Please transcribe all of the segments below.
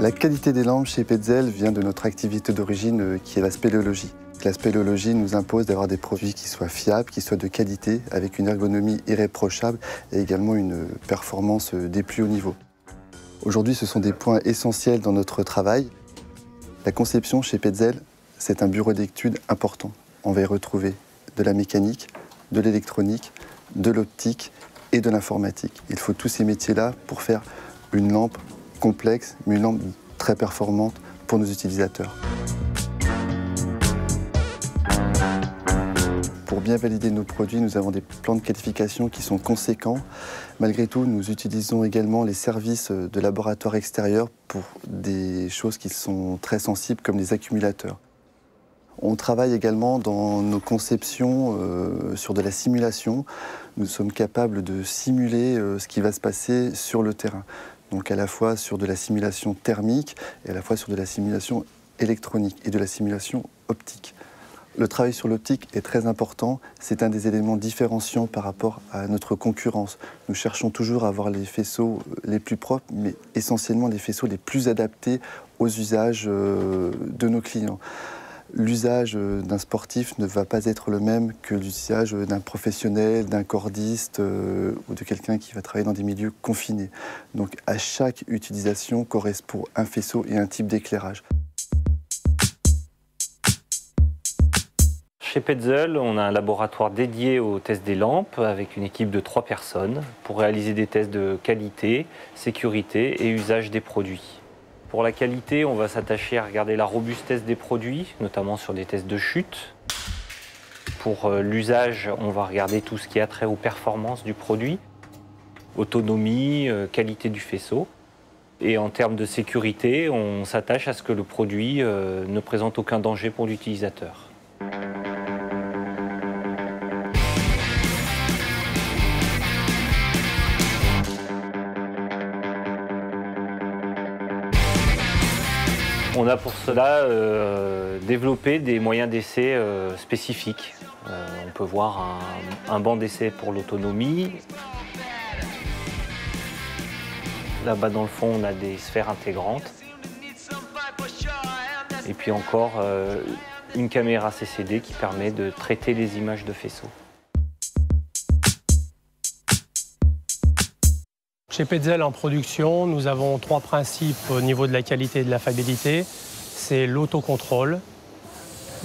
La qualité des lampes chez Petzl vient de notre activité d'origine qui est la spéléologie. La spéléologie nous impose d'avoir des produits qui soient fiables, qui soient de qualité, avec une ergonomie irréprochable et également une performance des plus hauts niveaux. Aujourd'hui, ce sont des points essentiels dans notre travail. La conception chez Petzl, c'est un bureau d'études important. On va y retrouver de la mécanique, de l'électronique, de l'optique et de l'informatique. Il faut tous ces métiers-là pour faire une lampe complexe, mais une lampe très performante pour nos utilisateurs. Pour bien valider nos produits, nous avons des plans de qualification qui sont conséquents. Malgré tout, nous utilisons également les services de laboratoire extérieurs pour des choses qui sont très sensibles comme les accumulateurs. On travaille également dans nos conceptions sur de la simulation. Nous sommes capables de simuler ce qui va se passer sur le terrain. Donc à la fois sur de la simulation thermique et à la fois sur de la simulation électronique et de la simulation optique. Le travail sur l'optique est très important. C'est un des éléments différenciants par rapport à notre concurrence. Nous cherchons toujours à avoir les faisceaux les plus propres, mais essentiellement les faisceaux les plus adaptés aux usages de nos clients. L'usage d'un sportif ne va pas être le même que l'usage d'un professionnel, d'un cordiste ou de quelqu'un qui va travailler dans des milieux confinés. Donc à chaque utilisation correspond un faisceau et un type d'éclairage. Chez Petzl, on a un laboratoire dédié au test des lampes avec une équipe de 3 personnes pour réaliser des tests de qualité, sécurité et usage des produits. Pour la qualité, on va s'attacher à regarder la robustesse des produits, notamment sur des tests de chute. Pour l'usage, on va regarder tout ce qui a trait aux performances du produit, autonomie, qualité du faisceau. Et en termes de sécurité, on s'attache à ce que le produit ne présente aucun danger pour l'utilisateur. On a pour cela développé des moyens d'essai spécifiques. On peut voir un banc d'essai pour l'autonomie. Là-bas dans le fond, on a des sphères intégrantes. Et puis encore une caméra CCD qui permet de traiter les images de faisceaux. Chez Petzl en production, nous avons 3 principes au niveau de la qualité et de la fiabilité. C'est l'autocontrôle,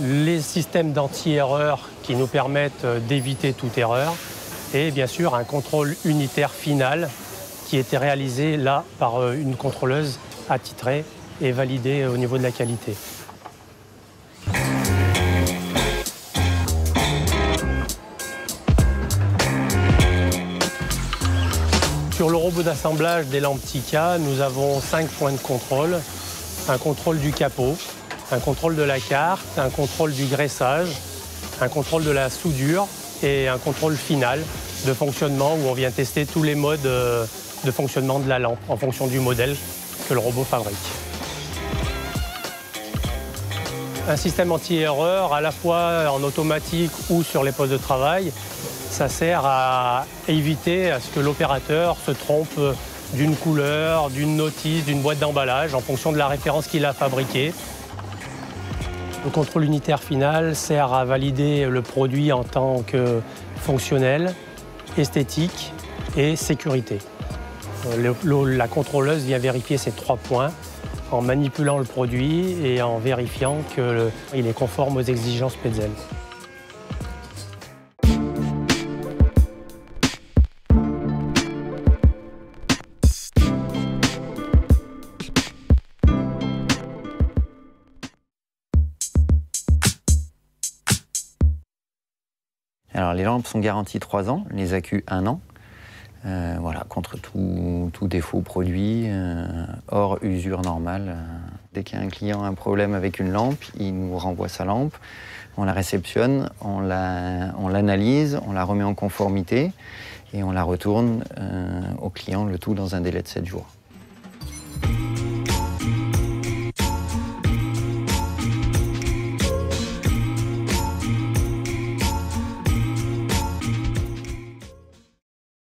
les systèmes d'anti-erreur qui nous permettent d'éviter toute erreur et bien sûr un contrôle unitaire final qui était réalisé là par une contrôleuse attitrée et validée au niveau de la qualité. Sur le robot d'assemblage des lampes Tikka, nous avons 5 points de contrôle. Un contrôle du capot, un contrôle de la carte, un contrôle du graissage, un contrôle de la soudure et un contrôle final de fonctionnement où on vient tester tous les modes de fonctionnement de la lampe en fonction du modèle que le robot fabrique. Un système anti-erreur à la fois en automatique ou sur les postes de travail, ça sert à éviter à ce que l'opérateur se trompe d'une couleur, d'une notice, d'une boîte d'emballage en fonction de la référence qu'il a fabriquée. Le contrôle unitaire final sert à valider le produit en tant que fonctionnel, esthétique et sécurité. La contrôleuse vient vérifier ces 3 points en manipulant le produit et en vérifiant qu'il est conforme aux exigences Petzl. Alors les lampes sont garanties 3 ans, les accus 1 an. Voilà, contre tout défaut produit, hors usure normale. Dès qu'il y a un client a un problème avec une lampe, il nous renvoie sa lampe, on la réceptionne, on l'analyse, on la remet en conformité et on la retourne au client, le tout dans un délai de 7 jours.